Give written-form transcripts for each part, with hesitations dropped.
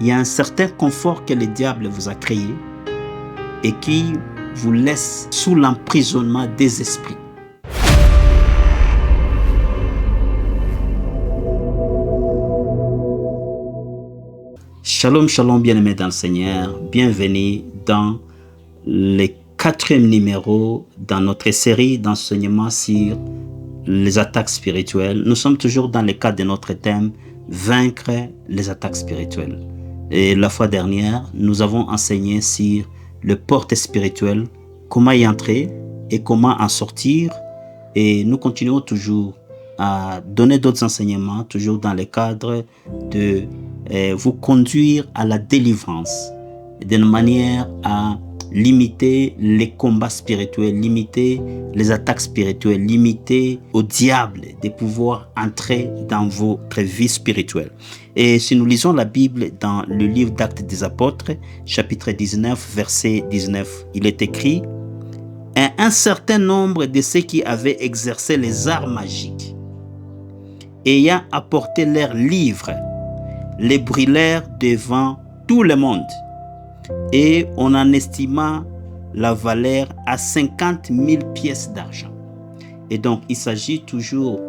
Il y a un certain confort que le diable vous a créé et qui vous laisse sous l'emprisonnement des esprits. Shalom, shalom, bien-aimés dans le Seigneur. Bienvenue dans le 4e numéro dans notre série d'enseignements sur les attaques spirituelles. Nous sommes toujours dans le cadre de notre thème « Vaincre les attaques spirituelles ». Et la fois dernière, nous avons enseigné sur le porte spirituel, comment y entrer et comment en sortir. Et nous continuons toujours à donner d'autres enseignements, toujours dans le cadre de vous conduire à la délivrance, d'une manière à limiter les combats spirituels, limiter les attaques spirituelles, limiter au diable de pouvoir entrer dans votre vie spirituelle. Et si nous lisons la Bible dans le livre d'Actes des Apôtres, chapitre 19, verset 19, il est écrit « Et un certain nombre de ceux qui avaient exercé les arts magiques, ayant apporté leurs livres, les brûlèrent devant tout le monde. Et on en estima la valeur à 50 000 pièces d'argent. » Et donc, il s'agit toujours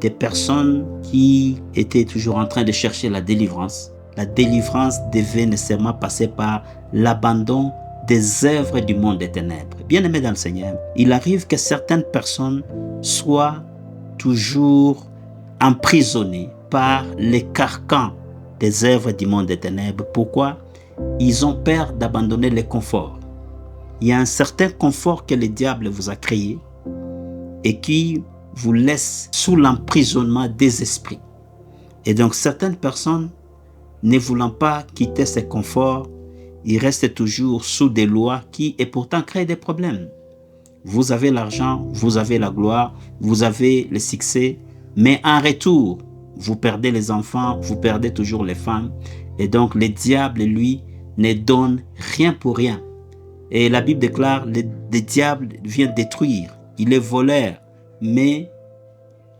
des personnes qui étaient toujours en train de chercher la délivrance. La délivrance devait nécessairement passer par l'abandon des œuvres du monde des ténèbres. Bien-aimés dans le Seigneur, il arrive que certaines personnes soient toujours emprisonnées par les carcans des œuvres du monde des ténèbres. Pourquoi? Ils ont peur d'abandonner le confort. Il y a un certain confort que le diable vous a créé et qui vous laisse sous l'emprisonnement des esprits. Et donc certaines personnes, ne voulant pas quitter ce confort, ils restent toujours sous des lois qui et pourtant créent des problèmes. Vous avez l'argent, vous avez la gloire, vous avez le succès, mais en retour, vous perdez les enfants, vous perdez toujours les femmes. Et donc le diable, lui, ne donne rien pour rien. Et la Bible déclare, le diable vient détruire, il est voleur. Mais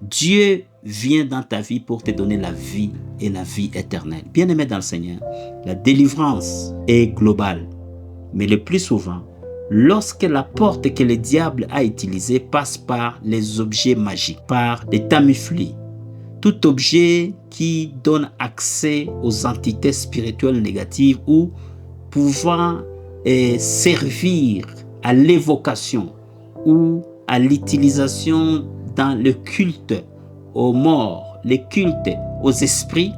Dieu vient dans ta vie pour te donner la vie et la vie éternelle. Bien-aimé dans le Seigneur, la délivrance est globale. Mais le plus souvent, lorsque la porte que le diable a utilisée passe par les objets magiques, par les tamiflis, tout objet qui donne accès aux entités spirituelles négatives ou pouvant servir à l'évocation ou à l'utilisation dans le culte aux morts, le culte aux esprits,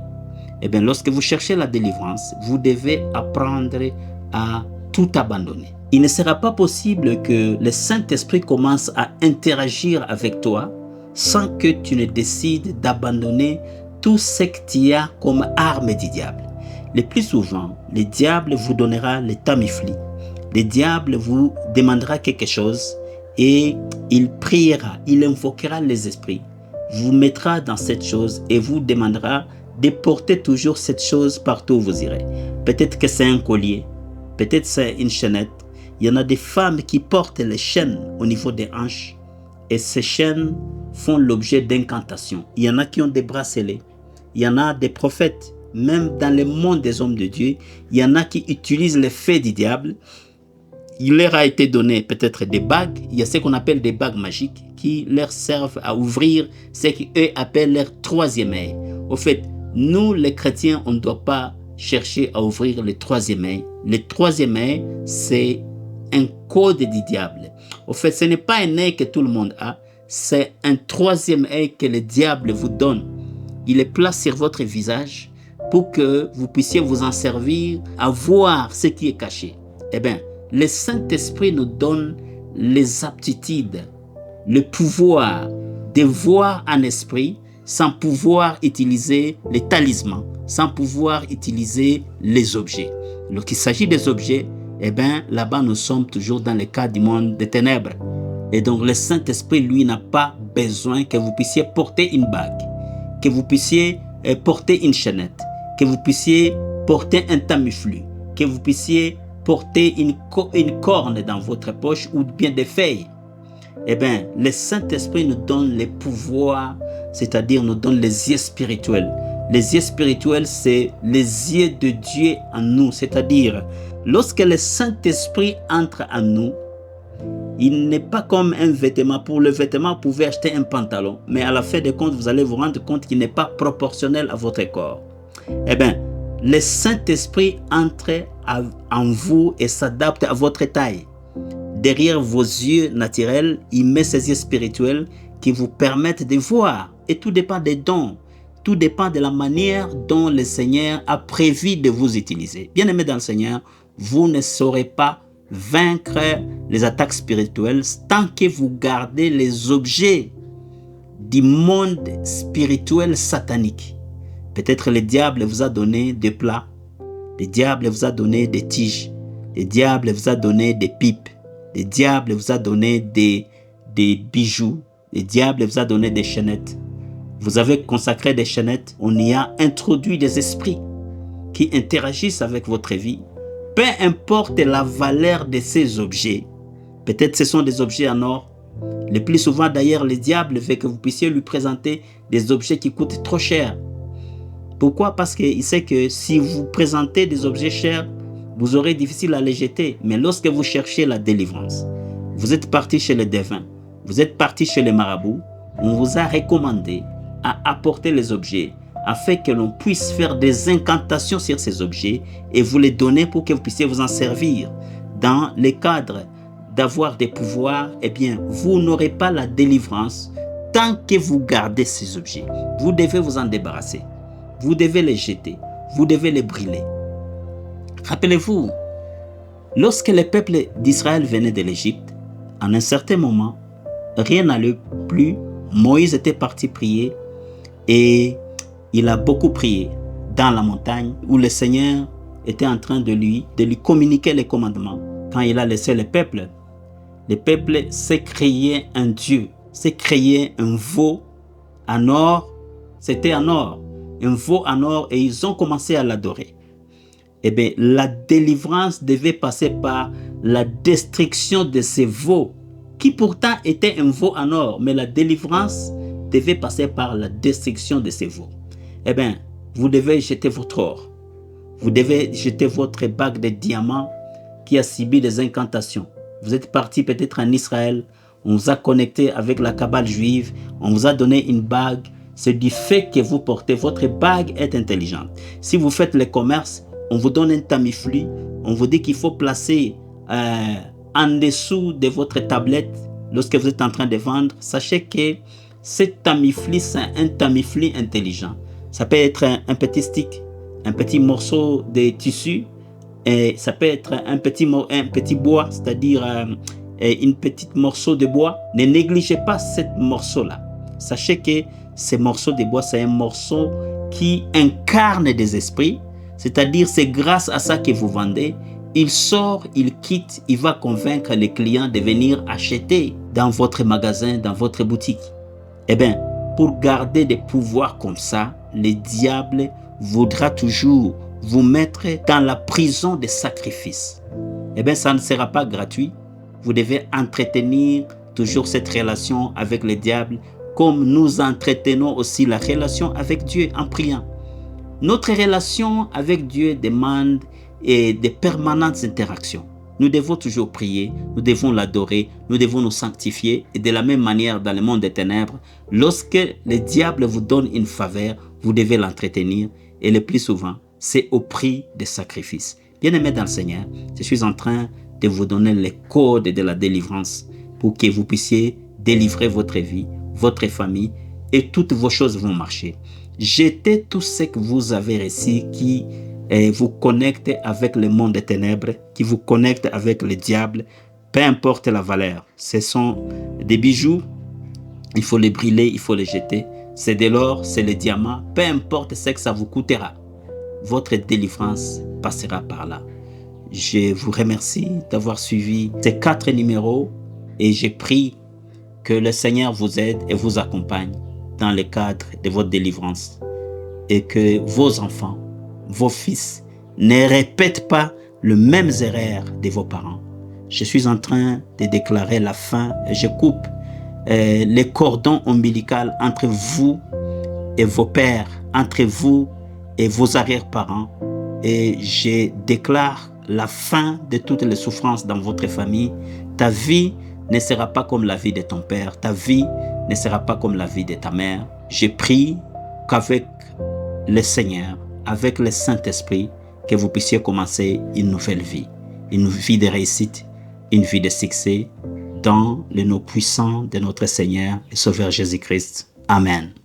eh bien, lorsque vous cherchez la délivrance, vous devez apprendre à tout abandonner. Il ne sera pas possible que le Saint-Esprit commence à interagir avec toi sans que tu ne décides d'abandonner tout ce que tu as comme arme du diable. Le plus souvent, le diable vous donnera le tamifli. Le diable vous demandera quelque chose et il priera, il invoquera les esprits, vous mettra dans cette chose et vous demandera de porter toujours cette chose partout où vous irez. Peut-être que c'est un collier, peut-être c'est une chaînette. Il y en a des femmes qui portent les chaînes au niveau des hanches et ces chaînes font l'objet d'incantations. Il y en a qui ont des bracelets, il y en a des prophètes, même dans le monde des hommes de Dieu, il y en a qui utilisent les faits du diable. Il leur a été donné peut-être des bagues, il y a ce qu'on appelle des bagues magiques qui leur servent à ouvrir ce qu'eux appellent leur troisième œil. Au fait, nous les chrétiens, on ne doit pas chercher à ouvrir le troisième œil. Le troisième œil, c'est un code du diable. Au fait, ce n'est pas un œil que tout le monde a, c'est un troisième œil que le diable vous donne. Il est placé sur votre visage pour que vous puissiez vous en servir à voir ce qui est caché. Eh bien, le Saint-Esprit nous donne les aptitudes, le pouvoir de voir en esprit sans pouvoir utiliser les talismans, sans pouvoir utiliser les objets. Lorsqu'il s'agit des objets, eh bien, là-bas, nous sommes toujours dans le cas du monde des ténèbres. Et donc, le Saint-Esprit, lui, n'a pas besoin que vous puissiez porter une bague, que vous puissiez porter une chaînette, que vous puissiez porter un tamiflu, que vous puissiez porter une corne dans votre poche ou bien des feuilles. Eh bien, le Saint-Esprit nous donne les pouvoirs, c'est-à-dire nous donne les yeux spirituels, Les yeux spirituels, c'est les yeux de Dieu en nous. C'est-à-dire, lorsque le Saint-Esprit entre en nous, il n'est pas comme un vêtement. Pour le vêtement, vous pouvez acheter un pantalon. Mais à la fin des comptes, vous allez vous rendre compte qu'il n'est pas proportionnel à votre corps. Eh bien, le Saint-Esprit entre en vous et s'adapte à votre taille. Derrière vos yeux naturels, il met ses yeux spirituels qui vous permettent de voir. Et tout dépend des dons. Tout dépend de la manière dont le Seigneur a prévu de vous utiliser. Bien-aimés dans le Seigneur, vous ne saurez pas vaincre les attaques spirituelles tant que vous gardez les objets du monde spirituel satanique. Peut-être le diable vous a donné des plats, le diable vous a donné des tiges, le diable vous a donné des pipes, le diable vous a donné des bijoux, le diable vous a donné des chaînettes. Vous avez consacré des chaînettes, on y a introduit des esprits qui interagissent avec votre vie. Peu importe la valeur de ces objets, peut-être ce sont des objets en or. Le plus souvent d'ailleurs, le diable veut que vous puissiez lui présenter des objets qui coûtent trop cher. Pourquoi? Parce qu'il sait que si vous présentez des objets chers, vous aurez difficile à les jeter. Mais lorsque vous cherchez la délivrance, vous êtes parti chez les devins, vous êtes parti chez les marabouts, on vous a recommandé à apporter les objets afin que l'on puisse faire des incantations sur ces objets et vous les donner pour que vous puissiez vous en servir. Dans le cadre d'avoir des pouvoirs, eh bien, vous n'aurez pas la délivrance tant que vous gardez ces objets. Vous devez vous en débarrasser. Vous devez les jeter. Vous devez les brûler. Rappelez-vous, lorsque le peuple d'Israël venait de l'Égypte, en un certain moment, rien n'allait plus. Moïse était parti prier et il a beaucoup prié dans la montagne où le Seigneur était en train de lui communiquer les commandements. Quand il a laissé le peuple s'est créé un Dieu, s'est créé un veau en or. C'était en or, un veau en or, et ils ont commencé à l'adorer. Eh bien, la délivrance devait passer par la destruction de ces veaux, qui pourtant était un veau en or, mais la délivrance devait passer par la destruction de ces veaux. Eh bien, vous devez jeter votre or. Vous devez jeter votre bague de diamants qui a subi des incantations. Vous êtes parti peut-être en Israël, on vous a connecté avec la cabale juive, on vous a donné une bague. C'est du fait que vous portez, votre bague est intelligente. Si vous faites le commerce, on vous donne un tamiflu, on vous dit qu'il faut placer en dessous de votre tablette lorsque vous êtes en train de vendre. Sachez que ce tamiflu, c'est un tamiflu intelligent. Ça peut être un petit stick, un petit morceau de tissu, et ça peut être un petit bois, c'est-à-dire un petit morceau de bois. Ne négligez pas ce morceau-là. Sachez que ce morceau de bois, c'est un morceau qui incarne des esprits, c'est-à-dire c'est grâce à ça que vous vendez. Il sort, il quitte, il va convaincre les clients de venir acheter dans votre magasin, dans votre boutique. Eh bien, pour garder des pouvoirs comme ça, le diable voudra toujours vous mettre dans la prison des sacrifices. Eh bien, ça ne sera pas gratuit. Vous devez entretenir toujours cette relation avec le diable, comme nous entretenons aussi la relation avec Dieu en priant. Notre relation avec Dieu demande de permanentes interactions. Nous devons toujours prier, nous devons l'adorer, nous devons nous sanctifier. Et de la même manière, dans le monde des ténèbres, lorsque le diable vous donne une faveur, vous devez l'entretenir. Et le plus souvent, c'est au prix des sacrifices. Bien-aimés dans le Seigneur, je suis en train de vous donner les codes de la délivrance pour que vous puissiez délivrer votre vie, votre famille, et toutes vos choses vont marcher. Jetez tout ce que vous avez reçu qui vous connecte avec le monde des ténèbres, qui vous connecte avec le diable, peu importe la valeur. Ce sont des bijoux, il faut les brûler, il faut les jeter. C'est de l'or, c'est le diamant, peu importe ce que ça vous coûtera. Votre délivrance passera par là. Je vous remercie d'avoir suivi ces 4 numéros et je prie que le Seigneur vous aide et vous accompagne dans le cadre de votre délivrance et que vos enfants, vos fils ne répètent pas les mêmes erreurs de vos parents. Je suis en train de déclarer la fin et je coupe les cordons ombilicaux entre vous et vos pères, entre vous et vos arrière-parents. Et je déclare la fin de toutes les souffrances dans votre famille. Ta vie ne sera pas comme la vie de ton père. Ta vie ne sera pas comme la vie de ta mère. Je prie qu'avec le Seigneur, avec le Saint-Esprit, que vous puissiez commencer une nouvelle vie. Une vie de réussite, une vie de succès, dans le nom puissant de notre Seigneur et Sauveur Jésus-Christ. Amen.